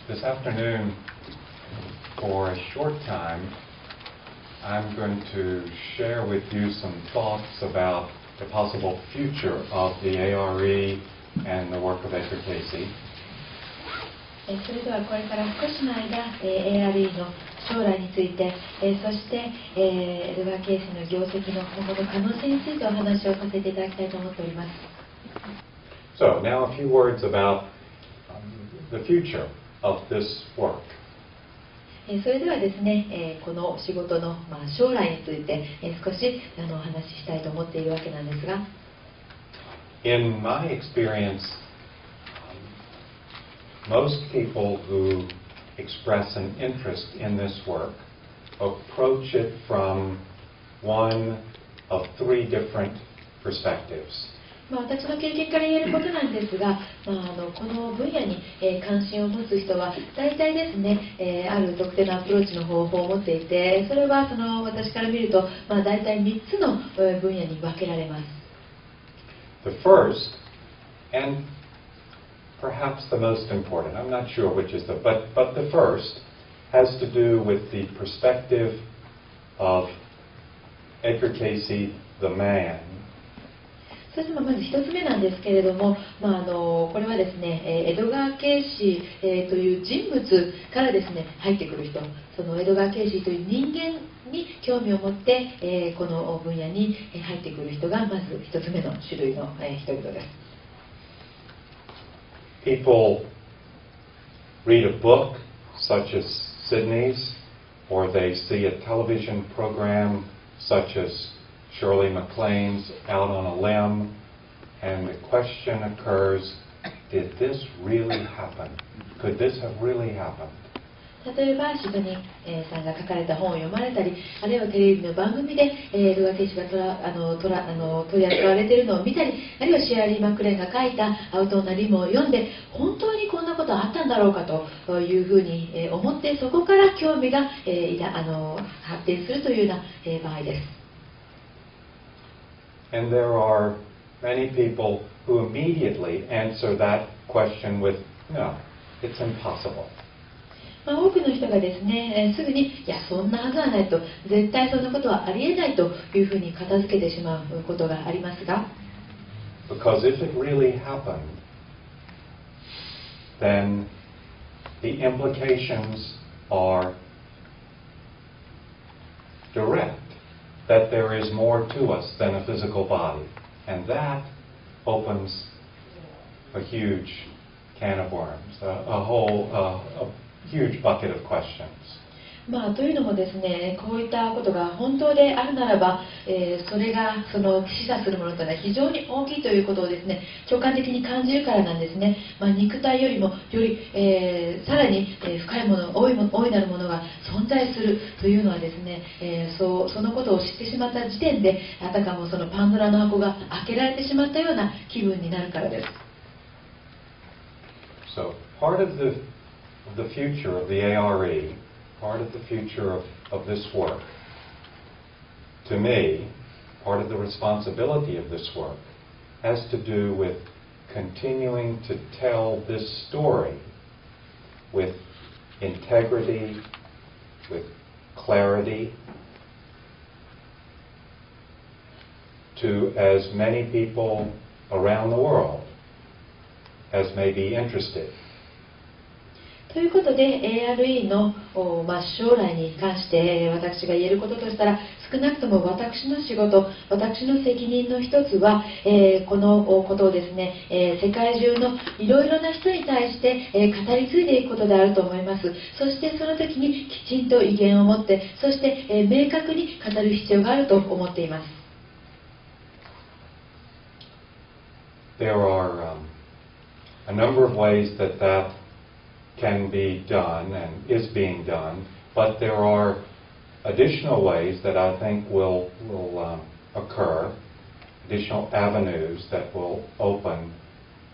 This afternoon, for a short time, I'm going to share with you some thoughts about the possible future of the ARE and the work of Edgar Casey. それではこれから少しの間、ARE の将来について、そして、エドガー・ケイシーの業績の今後の可能性についてお話をさせていただきたいと思っております。So now a few words about the future of this work. それではですね、この仕事の、将来について、少しお話ししたいと思っているわけなんですが、In my experience, most people who express an interest in this work approach it from one of three different perspectives. 私の経験から言えることなんですが、この分野に、関心を持つ人は大体ですね、ある特定のアプローチの方法を持っていて、それは私から見ると、大体3つの分野に分けられます。The first, and perhaps the most important, I'm not sure which is but the first has to do with the perspective of Edgar Casey, the man. それではまず1つ目なんですけれども、これはですね、エドガー・ケイシー、という人物からですね、入ってくる人、そのエドガー・ケイシーという人間に興味を持って、この分野に入ってくる人がまず1つ目の種類の、人々です。People read a book such as Sydney's, or they see a television program such as Shirley MacLaine's Out on a Limb, and the question occurs, did this really happen? Could this have really happened? 例えばシドニーさんが書かれた本を読まれたり、あるいはテレビの番組でエドガー・ケイシーが取り扱われているのを見たり、あるいはシェアリー・マクレーンが書いたアウト・オン・ア・リムを読んで、本当にこんなことあったんだろうかというふうに思って、そこから興味が発展するというような場合です。And there are many people who immediately answer that question with, no, it's impossible. 多くの人がですね、すぐに、いや、そんなはずはないと、絶対そんなことはありえないというふうに片付けてしまうことがありますが、Because if it really happened, then the implications are direct, that there is more to us than a physical body, and that opens a huge can of worms, a huge bucket of questions. というのもですね、こういったことが本当であるならば、それが示唆するものというのは非常に大きいということをですね、直感的に感じるからなんですね。肉体よりもより、さらに深いもの、大いなるものが存在するというのはですね、そのことを知ってしまった時点で、あたかもそのパンドラの箱が開けられてしまったような気分になるからです。So, part of the future of the ARE, part of the future of this work, to me, part of the responsibility of this work has to do with continuing to tell this story with integrity, with clarity, to as many people around the world as may be interested. ということで ARE の、将来に関して私が言えることとしたら、少なくとも私の仕事、私の責任の一つは、このことをですね、世界中のいろいろな人に対して、語り継いでいくことであると思います。そしてその時にきちんと威厳を持って、そして、明確に語る必要があると思っています。There are a number of ways that can be done and is being done, but there are additional ways that I think will occur, additional avenues that will open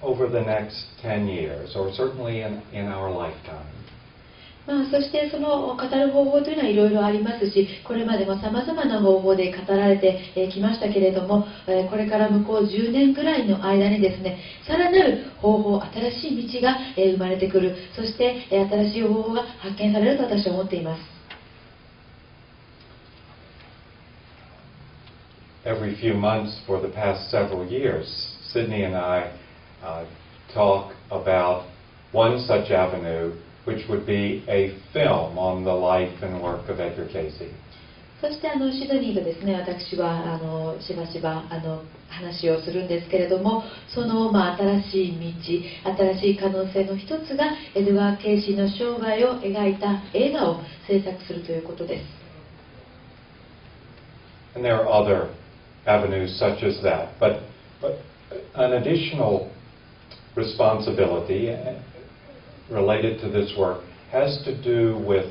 over the next 10 years, or certainly in our lifetime. そしてその語る方法というのはいろいろありますし、これまでもさまざまな方法で語られてきましたけれども、これから向こう10年ぐらいの間にですね、さらなる方法、新しい道が生まれてくる、そして新しい方法が発見されると私は思っています。Every few months for the past several years, Sydney and I talk about one such avenue, which would be a film on the life and work of Edgar Casey. そしてシドニーとですね、私はしばしば話をするんですけれども、その新しい道、新しい可能性の一つがエドガー・ケイシーの生涯を描いた映画を制作するということです。And there are other avenues such as that, but an additional responsibility related to this work has to do with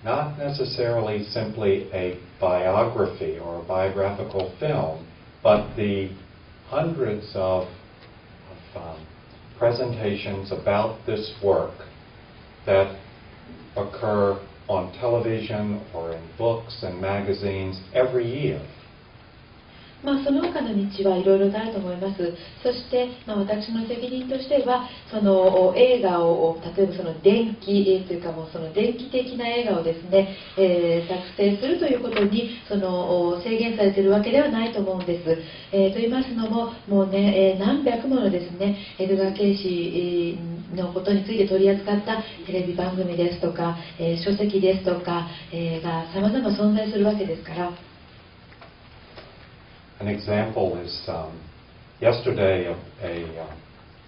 not necessarily simply a biography or a biographical film, but the hundreds of presentations about this work that occur on television or in books and magazines every year. その他の道はいろいろとあると思います。そして、私の責任としては、その映画を、例えばその電気というか、もうその電気的な映画をですね、作成するということに制限されているわけではないと思うんです。と言いますのも、もうね、何百ものですね、エドガー・ケイシーのことについて取り扱ったテレビ番組ですとか、書籍ですとか、が様々存在するわけですから。An example is yesterday a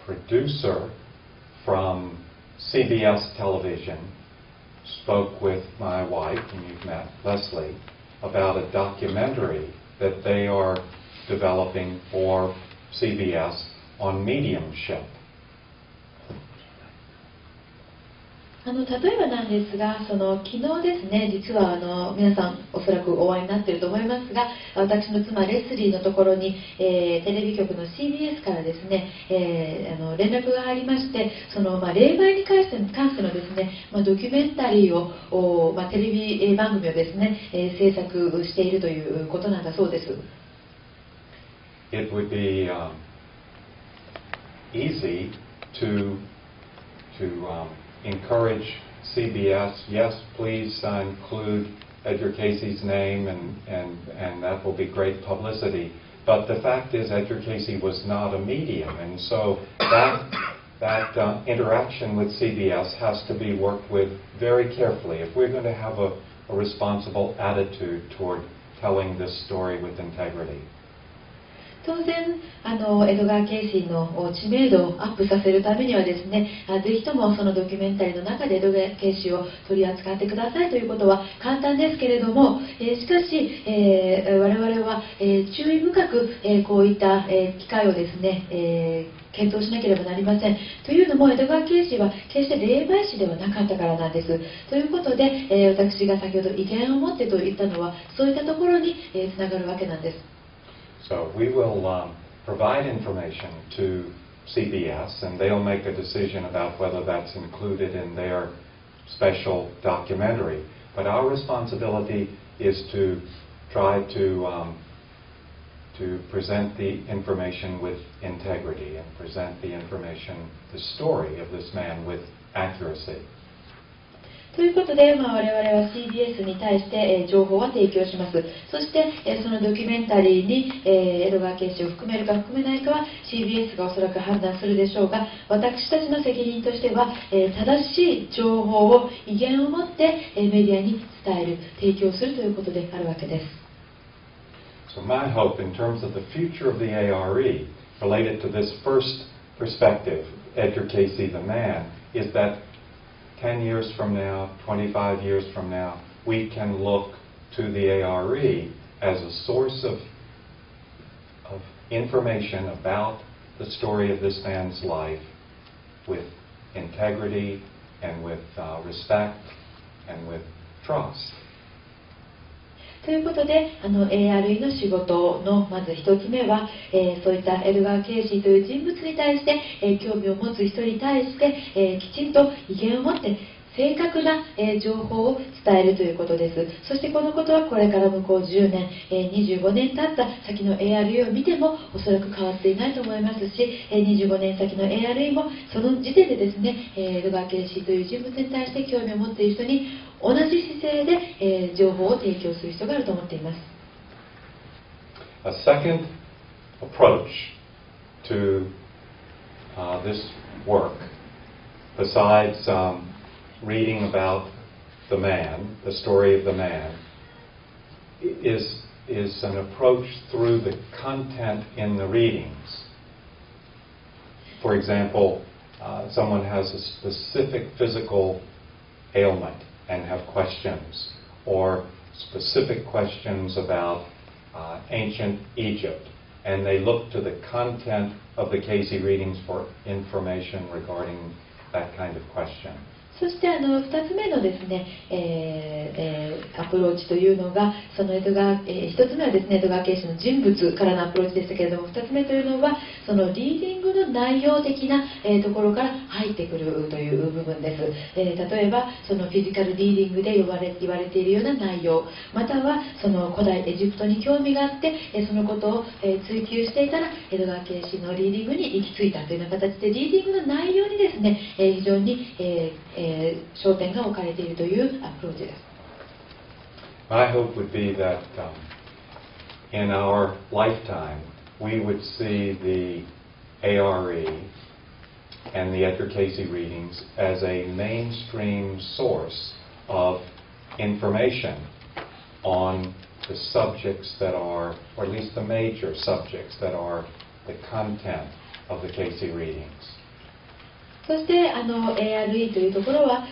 producer from CBS television spoke with my wife, whom you've met, Leslie, about a documentary that they are developing for CBS on mediumship. 例えばなんですが、昨日ですね、実は皆さんおそらくお会いになっていると思いますが、私の妻レスリーのところに、テレビ局の CBS からですね、連絡が入りまして、霊媒に関してのですね、ドキュメンタリーを、テレビ番組をですね、制作しているということなんだそうです。It would be easy to encourage CBS, yes, please include Edgar Casey's name, and that will be great publicity. But the fact is, Edgar Casey was not a medium, and so that interaction with CBS has to be worked with very carefully if we're going to have a responsible attitude toward telling this story with integrity. 当然エドガー・ケイシーの知名度をアップさせるためにはですね、ぜひともそのドキュメンタリーの中でエドガー・ケイシーを取り扱ってくださいということは簡単ですけれども、しかし、我々は、注意深く、こういった機会をですね、検討しなければなりません。というのもエドガー・ケイシーは決して霊媒師ではなかったからなんです。ということで、私が先ほど威厳を持ってと言ったのはそういったところにつながるわけなんです。So we will provide information to CBS, and they'll make a decision about whether that's included in their special documentary. But our responsibility is to try to present the information with integrity and present the information, the story of this man with accuracy. ということで、我々は CBS に対して、情報を提供します。そして、そのドキュメンタリーに、エドガー・ケイシーを含めるか含めないかは CBS がおそらく判断するでしょうが、私たちの責任としては、正しい情報を威厳を持って、メディアに伝える、提供するということであるわけです。So my hope in terms of the future of the ARE related to this first perspective, Edgar Casey the man, is that 10 years from now, 25 years from now, we can look to the ARE as a source of information about the story of this man's life with integrity and with respect and with trust. ということで、ARE の仕事のまず1つ目は、そういったエルガー・ケイシーという人物に対して、興味を持つ人に対して、きちんと威厳を持って正確な情報を伝えるということです。そしてこのことはこれから向こう10年、25年経った先の ARE を見てもおそらく変わっていないと思いますし、25年先の ARE もその時点でですね、エルガー・ケイシーという人物に対して興味を持っている人に同じ姿勢で情報を提供する必要があると思っています。A second approach to this work, besides reading about the man, the story of the man, is an approach through the content in the readings. For example, someone has a specific physical ailment and have questions, or specific questions about ancient Egypt, and they look to the content of the Casey readings for information regarding that kind of question. そして2つ目のですね、アプローチというのが、その1つ目はですね、エドガー・ケイシーの人物からのアプローチでしたけれども、2つ目というのは、そのリーディングの内容的な、ところから入ってくるという部分です。例えば、そのフィジカルリーディングで言われているような内容、またはその古代エジプトに興味があって、そのことを追求していたら、エドガー・ケイシーのリーディングに行き着いたというような形で、リーディングの内容にですね、非常に焦点が置かれているというアプローチです。My hope would be that in our lifetime we would see the ARE and the Edgar Casey readings as a mainstream source of information on the subjects that are, or at least the major subjects that are the content of the Casey readings. そして ARE というところは、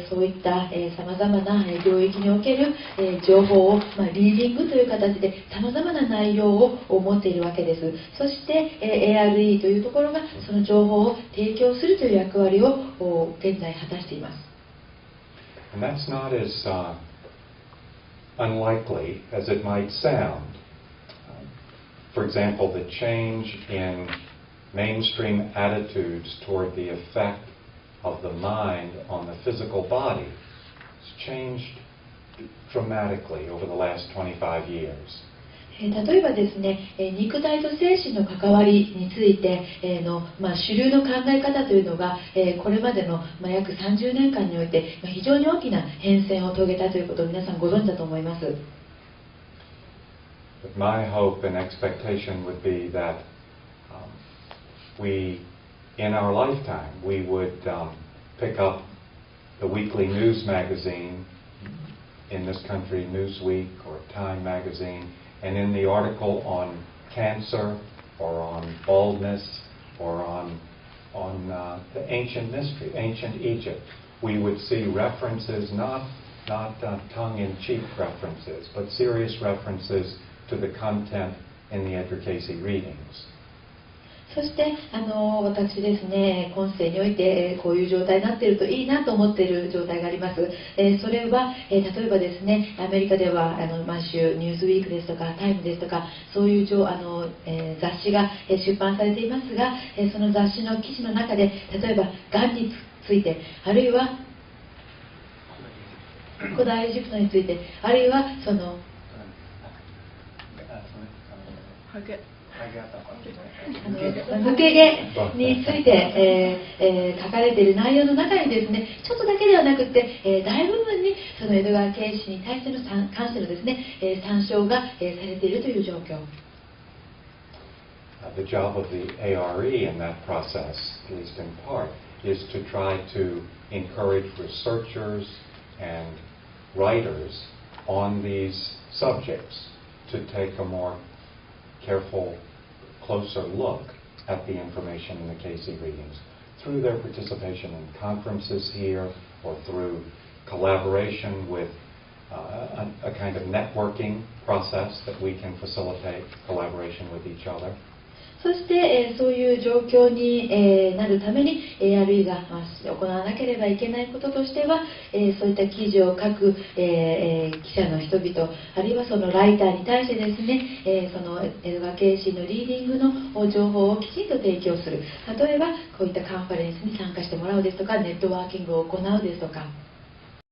そういったさまざまな領域における、情報を、リーディングという形でさまざまな内容を持っているわけです。そして、ARE というところがその情報を提供するという役割を現在果たしています。And that's not as unlikely as it might sound. For example, the change in mainstream attitudes toward the effect of the mind on the physical body has changed dramatically over the last 25 years. 例えばですね、肉体と精神の関わりについて主流の考え方というのが、これまでの約30年間において非常に大きな変遷を遂げたということを皆さんご存知だと思います。But my hope and expectation would be that we, in our lifetime, we would pick up the weekly news magazine, in this country, Newsweek or Time magazine, and in the article on cancer or on baldness or on the ancient mystery, ancient Egypt, we would see references, not tongue-in-cheek references, but serious references to the content in the Edgar Casey readings. そして私ですね、今世においてこういう状態になっているといいなと思っている状態があります。それは例えばですね、アメリカでは毎週ニューズウィークですとかタイムですとかそういう雑誌が出版されていますが、その雑誌の記事の中で例えばがんについて、あるいは古代エジプトについて、あるいはその抜け毛について、書かれている内容の中にですね、ちょっとだけではなくて、大部分にそのエドガー・ケイシーに対しての関してのですね、参照が、されているという状況。The job of the ARE in that process, at least in part, is to try to encourage researchers and writers on these subjects to take a more careful, closer look at the information in the Casey readings through their participation in conferences here or through collaboration with a kind of networking process that we can facilitate collaboration with each other. そして、そういう状況に、なるために ARE が、行わなければいけないこととしては、そういった記事を書く、記者の人々、あるいはそのライターに対してですね、そのエドガー・ケイシーのリーディングの情報をきちんと提供する。例えばこういったカンファレンスに参加してもらうですとか、ネットワーキングを行うですとか、